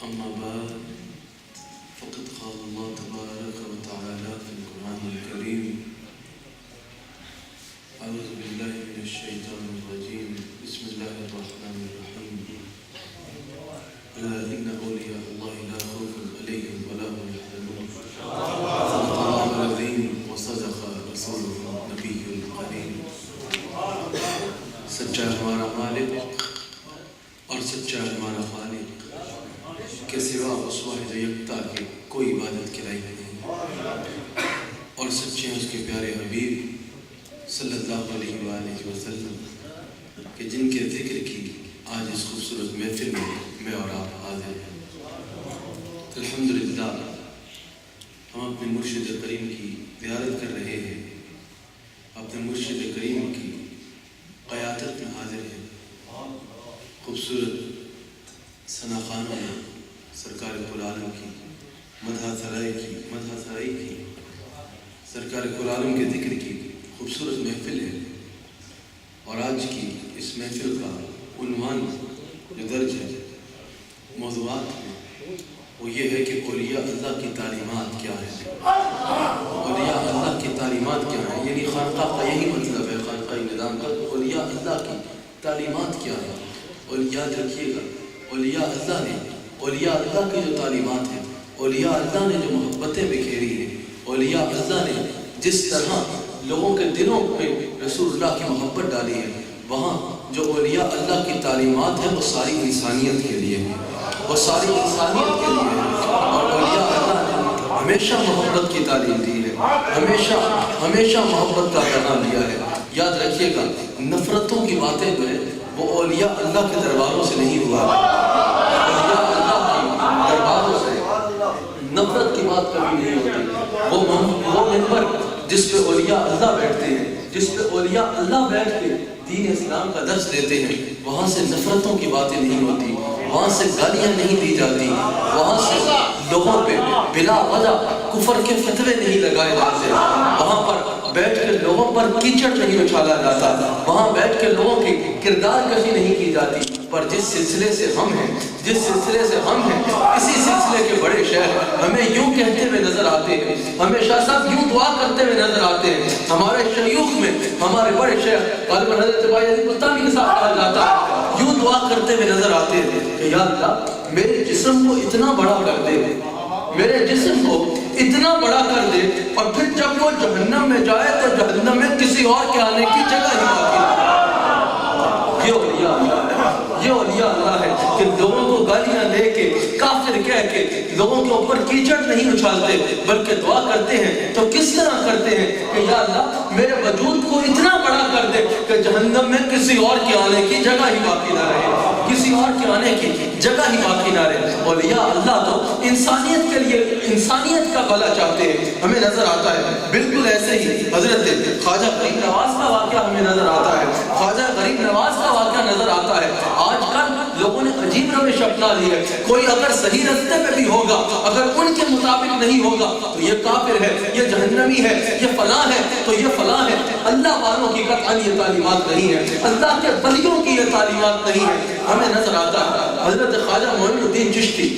أما بعد فقد قال الله تبارك وتعالى في القرآن الكريم أعوذ بالله من الشيطان الرجيم بسم الله الرحمن الرحيم ألا إن أولياء الله لا خوف عليهم ولا هم يحزنون صدق الله العظيم وصدق رسوله النبي الكريم. سچا ہمارا مالک اور سچا ہمارا خالق کے سوا اس واحد یکتا کے کوئی عبادت کے لائق نہیں، اور سچے ہیں اس کے پیارے حبیب صلی اللہ علیہ وآلہ وسلم کہ جن کے ذکر کی آج اس خوبصورت محفل میں اور آپ حاضر ہیں. الحمدللہ ہم اپنے مرشد کریم کی زیارت کر رہے ہیں، اپنے مرشد کریم کی قیادت میں حاضر ہیں. خوبصورت ثناخانوں میں سرکار کلعالم کی مدح سرائی کی سرکار کلعالم کے ذکر کی خوبصورت محفل ہے. اور آج کی اس محفل کا عنوان جو درج ہے موضوعات میں وہ یہ ہے کہ اولیاء اللہ کی تعلیمات کیا ہے. اولیاء اللہ کی تعلیمات کیا ہے، یعنی خانقاہ کا یہی مطلب ہے، خانقاہ نظام کا اولیاء اللہ کی تعلیمات کیا ہے. اور یاد رکھیے گا اولیاء اللہ کی جو تعلیمات ہیں، اولیاء اللہ نے جو محبتیں بکھیری ہیں، اولیاء اللہ نے جس طرح لوگوں کے دلوں میں رسول اللہ کی محبت ڈالی ہے، وہاں جو اولیاء اللہ کی تعلیمات ہیں وہ ساری انسانیت کے لیے ہیں، وہ ساری انسانیت کے لیے ہیں. اور اولیاء اللہ نے ہمیشہ محبت کی تعلیم دی ہے، ہمیشہ محبت کا پیغام دیا ہے. یاد رکھیے گا نفرتوں کی باتیں جو ہے وہ اولیاء اللہ کے درباروں سے نہیں ہوا. اولیاء اللہ کے درباروں سے نفرت کی بات کبھی نہیں ہوتی. وہ منبر جس پہ اولیاء اللہ بیٹھتے ہیں، جس پہ اولیاء اللہ بیٹھ کے دین اسلام کا درس دیتے ہیں، وہاں سے نفرتوں کی باتیں نہیں ہوتی، وہاں سے گالیاں نہیں دی جاتی، وہاں سے لوگوں پہ بلا وجہ کفر کے فتوے نہیں لگائے جاتے، وہاں پر بیٹھ کے لوگوں پر کیچڑ نہیں اچھالا جاتا، وہاں بیٹھ کے لوگوں کی کردار کشی نہیں کی جاتی. پر جس سلسلے سے ہم ہیں اسی سلسلے کے بڑے شیخ ہمیں یوں کہتے ہوئے نظر آتے ہیں، ہمیں شاہ صاحب یوں دعا کرتے ہوئے نظر آتے ہیں. ہمارے شیوخ میں ہمارے بڑے شیخ غالباً حضرت بھائی عزیز مستانی کے ساتھ کہا جاتا ہے، یوں دعا کرتے ہوئے نظر آتے ہیں کہ یا اللہ میرے جسم کو اتنا بڑا کر دے، میرے جسم کو اتنا بڑا کر دے، اور پھر جب وہ جہنم میں جائے تو جہنم میں کسی اور کے آنے کی جگہ ہی باقی نہیں. یہ اولیاء اللہ ہے کہ لوگوں کو گالیاں دے کے کافر کہہ کے لوگوں کے اوپر کیچڑ نہیں اچھالتے، بلکہ دعا کرتے ہیں. تو کس طرح کرتے ہیں کہ یا اللہ میرے وجود کو اتنا بڑا کر دے کہ جہنم میں کسی اور کے آنے کی جگہ ہی باقی نہ رہے، کسی اور کے آنے کی جگہ ہی باقی نہ رہے. اولیاء اللہ تو انسانیت کے لیے انسانیت کا بھلا چاہتے ہیں. ہمیں نظر آتا ہے بالکل ایسے ہی حضرت خواجہ غریب نواز کا واقعہ ہمیں نظر آتا ہے، خواجہ غریب نواز کا واقعہ نظر آتا ہے. آج کل لوگوں نے عجیب روش اپنا لی ہے، کوئی اگر صحیح راستے پہ بھی ہوگا، اگر ان کے مطابق نہیں ہوگا تو یہ کافر ہے، یہ جہنمی ہے، یہ فلاں ہے تو یہ فلاں ہے. اللہ والوں کی قطعاً یہ تعلیمات نہیں ہے، اللہ کے ولیوں کی یہ تعلیمات نہیں ہے. ہمیں نظر آتا ہے حضرت خواجہ معین الدین چشتی،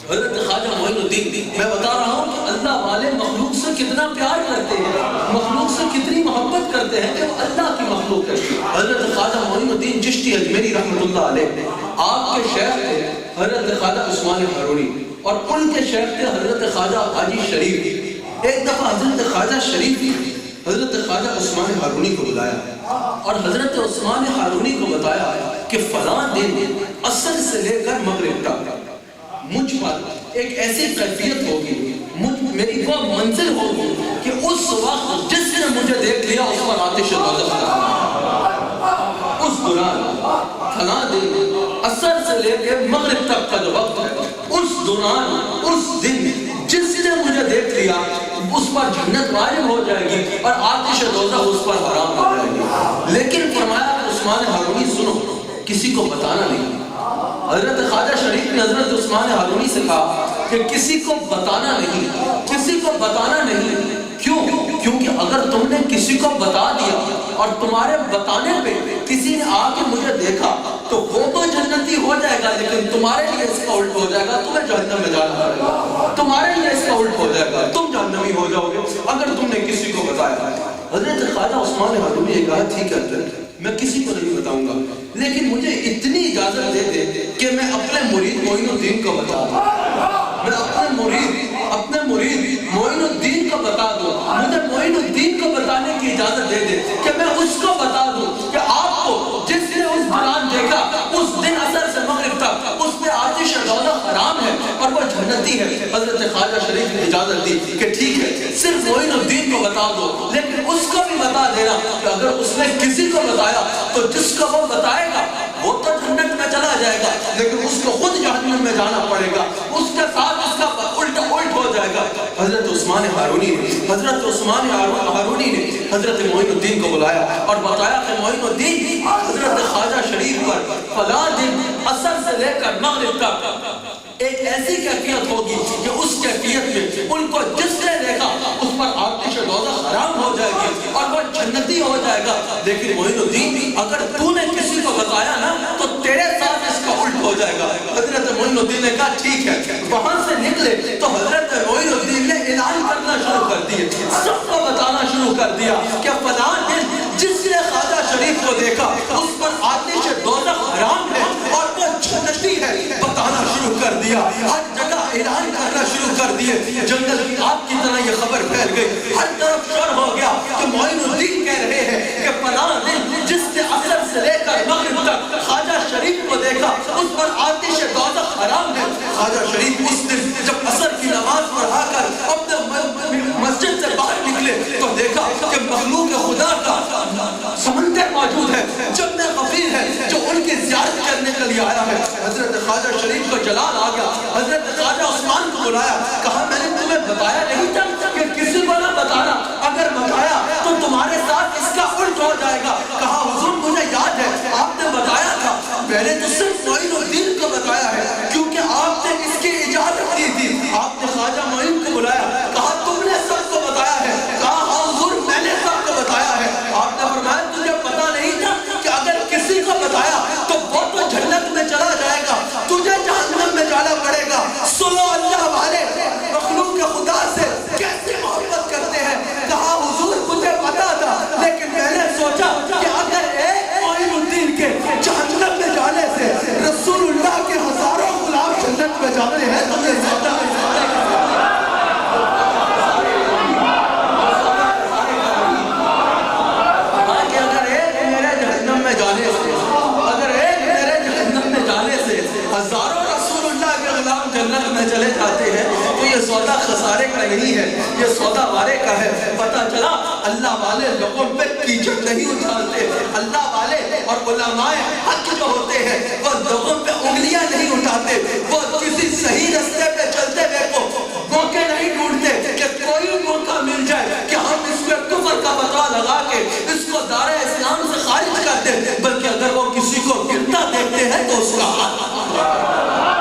حضرت خواجہ معین الدین، میں بتا رہا ہوں کہ اللہ والے مخلوق سے کتنا پیار کرتے ہیں، مخلوق سے کتنی محبت کرتے ہیں کہ وہ اللہ کی مخلوق ہے. حضرت خواجہ معین الدین چشتی اجمیری رحمۃ اللہ علیہ، آپ کے شیخ تھے حضرت خواجہ عثمان ہارونی، اور ان کے شیخ تھے حضرت خواجہ حاجی شریف. ایک دفعہ حضرت خواجہ شریف حضرت خواجہ عثمان ہارونی کو بلایا اور حضرت عثمان ہارونی کو بتایا کہ فلاں دن عصر سے لے کر مغرب تک مجھ پر ایک ایسی کیفیت ہوگی، میری وہ منزل ہوگی کہ اس وقت جس نے مجھے دیکھ لیا اس پر آتش دوزخ کرنا. اس دوران فلاں دن عصر سے لے کے مغرب تک کا جو وقت ہے، اس دوران اس دن جس نے مجھے دیکھ لیا اس پر جنت غالب ہو جائے گی اور آتش دوزخ اس پر حرام ہو جائے گی. لیکن فرمایا عثمان ہارونی سنو، کسی کو بتانا نہیں. حضرت خواجہ شریف نے حضرت عثمان ہارونی سے کہا کہ کسی کو بتانا نہیں، کسی کو بتانا نہیں. کیوں؟ کیونکہ اگر تم نے کسی کو بتا دیا اور تمہارے بتانے پہ کسی نے آ کے مجھے دیکھا تو وہ تو جنتی ہو جائے گا، لیکن تمہارے لیے اس کا الٹ ہو جائے گا، تمہیں جہنم میں جانا پڑے گا، تمہارے لیے اس کا الٹ ہو جائے گا، تم جہنمی ہو جاؤ گے اگر تم نے کسی کو بتایا۔ حضرت خواجہ عثمان ہارونی نے کہا ٹھیک ہے میں کسی کو نہیں بتاؤں گا، لیکن مجھے اتنی اجازت دے دے کہ میں اپنے مرید معین الدین کو بتا دوں، میں اپنے مرید معین الدین کو بتا دوں، مجھے معین الدین کو بتانے کی اجازت دے دے کہ میں اس کو بتا دوں کہ آپ کو جس نے اس دوران دیکھا اس دن عصر سے مغرب تک اس پہ آتش دوزخ حرام ہے اور وہ جنتی ہے۔ حضرت خواجہ شریف نے اجازت دی کہ ٹھیک ہے صرف معین الدین کو بتا دو، لیکن اس کو بھی بتا دینا کہ اگر اس نے کسی کو بتایا تو جس کو وہ بتائے گا وہ تو جنت میں چلا جائے گا، لیکن اس کو خود جہنم میں جانا پڑے گا، اس کے ساتھ اس کا الٹ ہو جائے گا۔ حضرت عثمان ہارونی نے حضرت معین الدین کو بلایا اور بتایا کہ معین الدین حضرت خواجہ شریف پر فلاں دن عصر سے لے کر مغرب تک ایک ایسی کیفیت ہوگی کہ اس کیفیت میں ان کو جس نے دیکھا اس پر آتش دوزخ حرام ہو جائے گی اور وہ جنتی ہو جائے گا، لیکن معین الدین اگر تو نے کسی کو بتایا نا تو تیرے ساتھ اس کا الٹ ہو جائے گا۔ حضرت معین الدین نے کہا ٹھیک ہے۔ وہاں سے نکلے تو حضرت معین الدین نے اعلان کرنا شروع کر دیے، سب کو بتانا شروع کر دیا کہ فلاں دن جس نے خواجہ شریف کو دیکھا اس پر آتش دوزخ حرام ہے اور وہ جنتی ہے، بتانا شروع کر دیا، ہر جگہ اعلان کرنا شروع کر دیے۔ جنگل کی آگ کی طرح یہ خبر پھیل گئی، ہر طرف شور ہو گیا کہ معین الدین کہہ رہے ہیں کہ فلاں دن جس نے عصر سے لے کر مغرب تک خواجہ شریف کو دیکھا اس پر آتش دوزخ حرام ہے۔ خواجہ شریف اس دن جب عصر کی نماز پڑھا کر اپنے مسجد سے باہر نکلے تو دیکھا کہ مخلوق خدا کا سمندر موجود ہے، جنت غفیر ہے جو ان کی زیارت کرنے کے لیے آیا ہے۔ حضرت خواجہ شریف کو جلال آ گیا، حضرت خواجہ عثمان کو بلایا، کہا میں نے تمہیں بتایا نہیں تھا کہ کسی کو نہ بتانا، اگر بتایا تو تمہارے ساتھ اس کا الٹ ہو جائے گا؟ کہا حضور مجھے یاد ہے آپ نے بتایا تھا، میں نے تو صرف معین الدین کو بتایا ہے کیونکہ آپ نے اس کی اجازت دی تھی۔ آپ نے خواجہ معین کو بلایا، کہا تم نے سب کو بتایا ہے؟ کہا ہاں حضور میں نے سب کو بتایا ہے۔ آپ نے فرمایا تجھے پتا نہیں تھا کہ اگر کسی کو بتایا تو وہ تو جنت میں چلا جائے گا، تجھے جہنم میں جانا پڑے گا۔ سنو اللہ والے مخلوق کے خدا سے کیسے محبت کرتے ہیں۔ کہا حضور مجھے پتا تھا، لیکن میں نے سوچا کہ اگر ایک معین الدین کے جہنم میں جانے سے رسول اللہ کے ہزاروں غلام جنت میں جاتے ہیں تو یہ زیادہ ہزاروں رسول اللہ کے غلام جنت میں چلے جاتے ہیں تو یہ سودا خسارے کا نہیں ہے، یہ سودا وارے کا ہے۔ پتہ چلا اللہ والے لوگوں پہ کیچڑ نہیں اٹھاتے، اللہ والے اور علماء حق جو ہوتے ہیں وہ لوگوں پہ انگلیاں نہیں اٹھاتے، وہ کسی صحیح رستے پہ چلتے ہوئے کو موقع نہیں ڈھونڈتے کہ کوئی موقع مل جائے کہ ہم اس پہ کفر کا فتویٰ لگا کے اس کو دار اسلام سے خارج کر دیں، بلکہ اگر وہ کسی کو گرتا دیکھتے ہیں تو اس کا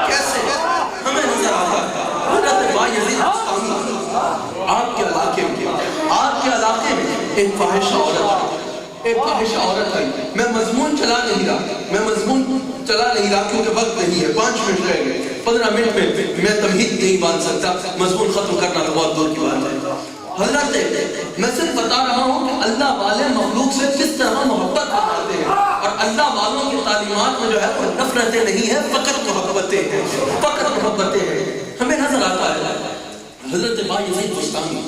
کیسے ہمیں نظر آتا ہے۔ حضرت بایزید بستامی آپ کے علاقے میں ایک فاحشہ عورت آئی۔ میں مضمون چلا نہیں رہا کیونکہ وقت نہیں ہے، 5 منٹ رہ گئے، 15 منٹ میں تمہید نہیں باندھ سکتا، مضمون ختم کرنا تو بہت دور کی بات ہے۔ حضرت میں صرف بتا رہا ہوں کہ اللہ والے مخلوق سے کس طرح محبت کرتے ہیں، اور اللہ والوں کی تعلیمات میں جو ہے وہ نفرتیں نہیں ہیں، فقط محبتیں ہیں۔ ہمیں نظر آتا ہے حضرت بایزید بستامی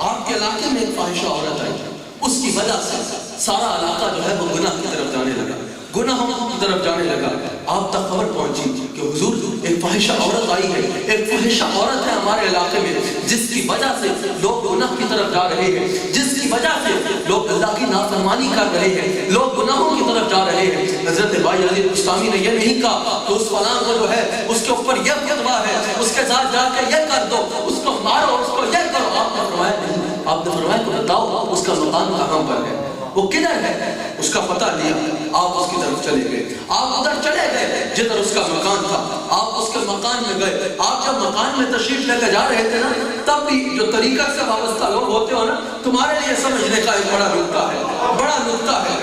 آپ کے علاقے میں ایک فاحشہ عورت آئی، اس کی وجہ سے سارا علاقہ جو ہے وہ گناہ کی طرف جانے لگا، گناہوں کی طرف جانے لگا۔ آپ تک خبر پہنچی کہ حضور ایک فاحشہ عورت آئی ہے، ایک فاحشہ عورت ہے ہمارے علاقے میں جس کی وجہ سے لوگ گناہ کی طرف جا رہے ہیں، جس کی وجہ سے لوگ اللہ کی نافرمانی کر رہے ہیں، لوگ گناہوں کی طرف جا رہے ہیں۔ حضرت بایزید بستامی نے یہ نہیں کہا کہ اس فلاں کو جو ہے اس کے اوپر یہ فتویٰ ہے، اس کے ساتھ جا کے یہ کر دو، اس کو مارو، اس کو یہ کرو۔ آپ نے فرمایا نہیں، آپ نے فرمایا کہ بتاؤ اس کا مقام کہاں پر ہے، وہ کدھر ہے؟ اس کا پتہ لیا، آپ اس کی طرف چلے گئے، آپ ادھر چلے گئے جدھر اس کا مکان تھا، آپ اس کے مکان میں گئے. آپ جب مکان میں تشریف لے کے جا رہے تھے نا تب بھی جو طریقہ سے وابستہ لوگ ہوتے ہو نا تمہارے لیے سمجھنے کا ایک بڑا نکتہ ہے, بڑا نکتہ ہے.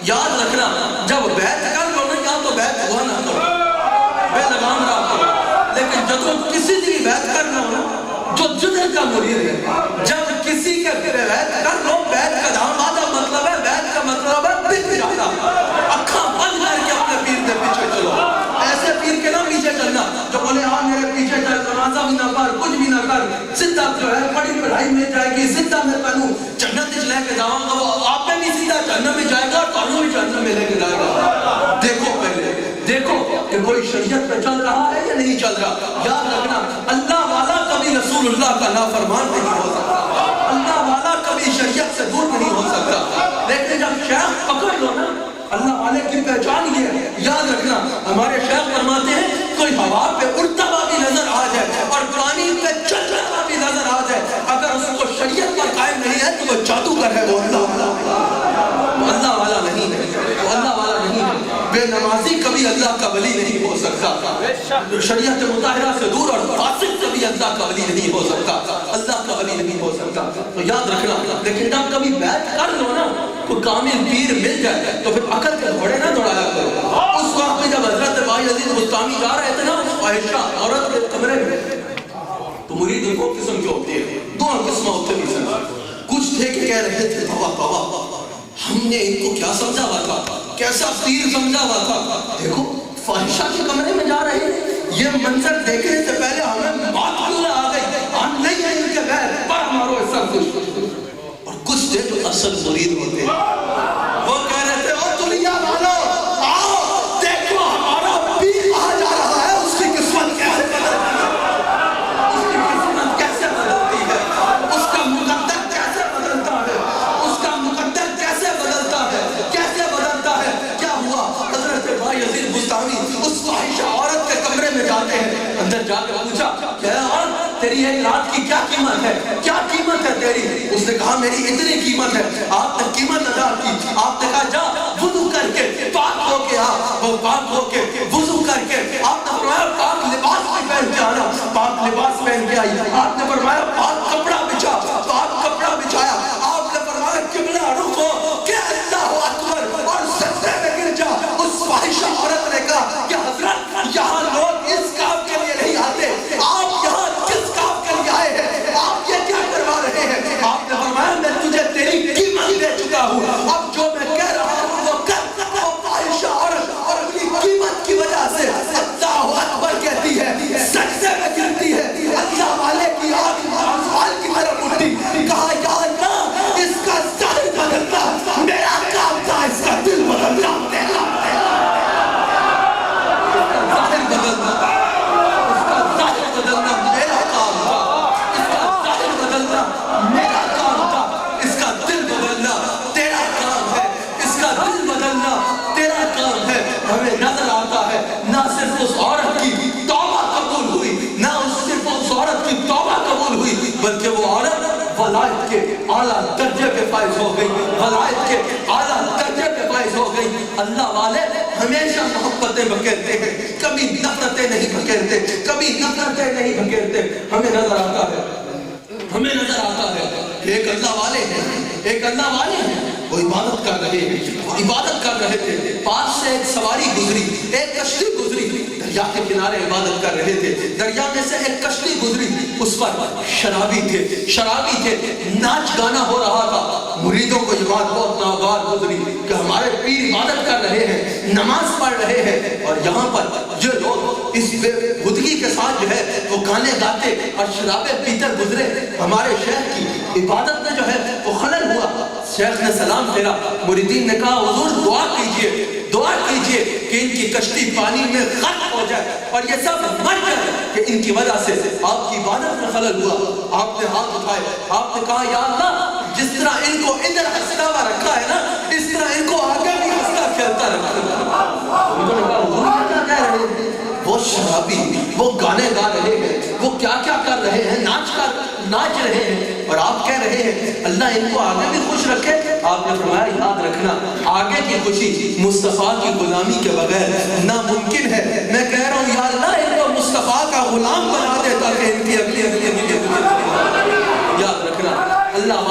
یاد رکھنا جب بیعت کر لو نا یا تو بیعت ہوا نہ کرو, بے لگام رہا کرو, لیکن جب تم کسی کی بیعت کر لو نا جو جدر کا مرید ہے, جب کسی کے بیعت کر لو, بیعت کا دامادہ مطلب ہے, بیعت کا مطلب ہے بک جانا. اکھاں بند کر کے اپنے پیر کے پیچھے چلو. ایسے پیر کے نہ پیچھے چلنا جو بولے آ میرے پیچھے چل, نمازہ بھی نہ پڑھ, کچھ بھی نہ کر, سیدھا جو ہے بڑی پڑھائی میں جائے گی, سیدھا میں پہنوں جنت لے کے جاؤں گا, وہ آپ میں بھی سیدھا جہنم میں جائے گا اور تانوں بھی جہنم میں لے کے جائے گا. دیکھو پہلے دیکھو کہ کوئی شریعت پہ چل رہا ہے یا نہیں چل رہا. یاد رکھنا اللہ والا کبھی رسول اللہ کا نافرمان نہیں ہو سکتا, اللہ والا کبھی شریعت سے دور نہیں ہو سکتا. لیکن جب شیخ پکڑ لو نا اللہ والے کی پہچان یہ ہے. یاد رکھنا ہمارے شیخ فرماتے ہیں کوئی ہوا پہ اڑتا ہوا بھی نظر آ جائے اور پانی پہ چل رہا ہوا بھی نظر آ جائے, اگر اس کو شریعت پر قائم نہیں ہے تو وہ جادوگر ہے, وہ اللہ والا نہیں ہے, وہ اللہ والا نہیں ہے. بے نمازی کبھی اللہ کا ولی نہیں ہو سکتا, شریعت مطہرہ سے دور اور فاسق کبھی اللہ کا ولی نہیں ہو سکتا, اللہ کا ولی نہیں ہو سکتا. تو یاد رکھنا. لیکن جب کبھی بیعت کر لو نا کوئی کامل پیر مل جائے تو پھر عقل کے گھوڑے نہ دوڑایا کرو. اس وقت میں جب حضرت بھائی عزیز بستانی جا رہے تھے نا عائشہ عورت کے کمرے میں, تو مرید دو قسم کے ہوتے ہیں, دو قسم ہوتے ہیں. کچھ تھے کہ کہہ رہے تھے بابا بابا ہم نے ان کو کیا سمجھا ہوا تھا, کیسا پیر سمجھا ہوا تھا, دیکھو فاحشہ کے کمرے میں جا رہے ہیں, یہ منظر دیکھنے سے پہلے ہمیں بات کیوں نہ آ گئی, ہم نہیں ہیں ان کے غیر پر مارو ایسا کچھ. اور کچھ تھے جو اصل مرید ہوتے ہیں, وہ کہہ رہے تھے او دنیا والو آؤ دیکھو ہمارا پیر آ جا رہا ہے, اس کی قسمت کیسے بدلتی ہے, اس کی قسمت کیسے بدلتی ہے, اس کا مقدر کیسے بدلتا ہے, اس کا مقدر کیسے بدلتا ہے, کیسے بدلتا ہے. کیا ہوا حضرت بھائی عزیز بستانی اس فاحشہ عورت کے کمرے میں جاتے ہیں, اندر جا کے پوچھا کہ عورت تیری ایک رات کی کیا قیمت ہے, کیا قیمت ہے تیری. اس نے کہا میری اتنی قیمت ہے. آپ نے قیمت ادا کی, آپ نے کہا جا وضو کر کے پاک ہو کے آ. وہ پاک ہو کے وضو کر کے آپ نے فرمایا پاک لباس بھی پہن کے آنا, پاک لباس پہن کے آئی. آپ نے فرمایا پاک کپڑا بچھا, پاک کپڑا بچھایا. آپ نے فرمایا قبلہ رخ ہو کہ اللہ اکبر اور سجدے میں گر جا. اس فاحشہ عورت نے کہا کہ حضرت یہاں لوگ اس کام کے لیے نہیں آتے, آپ یہاں کس کام کے لیے آئے ہیں, آپ یہ کیا کروا رہے ہیں. آپ نے فرمایا میں تجھے تیری قیمت دے چکا ہوں, اب جو میں کہہ رہا ہوں وہ کر. وہ فاحشہ عورت اور اپنی قیمت کی وجہ سے اللہ اکبر کہتی ہے, سجدے میں گرتی ہے, اللہ والے کی آنکھ آسمان کی طرف اٹھی, کہا یا اللہ اس کا ظاہر بدلنا میرا کام تھا, اس کا دل بدلنا تیرا ظاہر بدلنا, اس کا ظاہر بدلنا میرا کام تھا, اس کا ظاہر بدلنا میرا کام تھا, اس کا دل بدلنا تیرا کام ہے, اس کا دل بدلنا تیرا کام ہے. ہمیں نظر آتا ہے نہ صرف اس عورت کی توبہ قبول ہوئی, نہ صرف اس عورت کی توبہ قبول ہوئی, بلکہ وہ عورت ولایت کے اعلیٰ درجے پہ فائز ہو گئی, ولایت کے اعلیٰ درجے پہ فائز ہو گئی. اللہ والے ہمیشہ محبتیں بکھیرتے ہیں, کبھی نفرتیں نہیں بکھیرتے, کبھی نفرتیں نہیں بکھیرتے. ہمیں نظر آتا ہے, ہمیں نظر آتا ہے کہ ایک اللہ والے ہیں, ایک اللہ والے ہیں, وہ عبادت کر رہے ہیں, وہ عبادت کر رہے تھے. پاس سے ایک سواری گزری, ایک کشتی گزری, دریا کے کنارے عبادت کر رہے تھے. دریا میں سے ایک کشتی گزری, اس پر شرابی تھے, شرابی تھے, ناچ گانا ہو رہا تھا. مریدوں کو یہ بات بہت ناگوار گزری کہ ہمارے پیر عبادت کر رہے ہیں, نماز پڑھ رہے ہیں, اور یہاں پر جو لوگ اس بے خودگی کے ساتھ جو ہے وہ گانے گاتے اور شرابیں پیتے گزرے. ہمارے شیخ کی عبادت میں جو ہے وہ خلل ہوا. شیخ نے سلام پھیرا, مریدین نے کہا حضور دعا کیجئے, دعا کیجئے کہ ان کی کشتی پانی میں غرق ہو جائے اور یہ سب مر جائے کہ ان کی وجہ سے آپ کی عبادت میں خلل ہوا. آپ نے ہاتھ اٹھائے, آپ نے کہا یا اللہ جس طرح ان کو ادھر ہنستا ہوا رکھا ہے نا, اس طرح ان کو آگے بھی ہنستا کھیلتا رکھا. انہوں نے کہا حضور کیا کہہ رہے ہیں, وہ شرابی وہ گانے گا رہے ہیں, وہ کیا کیا کر رہے ہیں, ناچ رہے ہیں, اور آپ کہہ رہے ہیں اللہ ان کو آگے بھی خوش رکھے. آپ نے فرمایا یاد رکھنا آگے کی خوشی مصطفیٰ کی غلامی کے بغیر ناممکن ہے. میں کہہ رہا ہوں یا اللہ ان کو مصطفیٰ کا غلام بنا دے تاکہ ان کی اگلی یاد رکھنا اللہ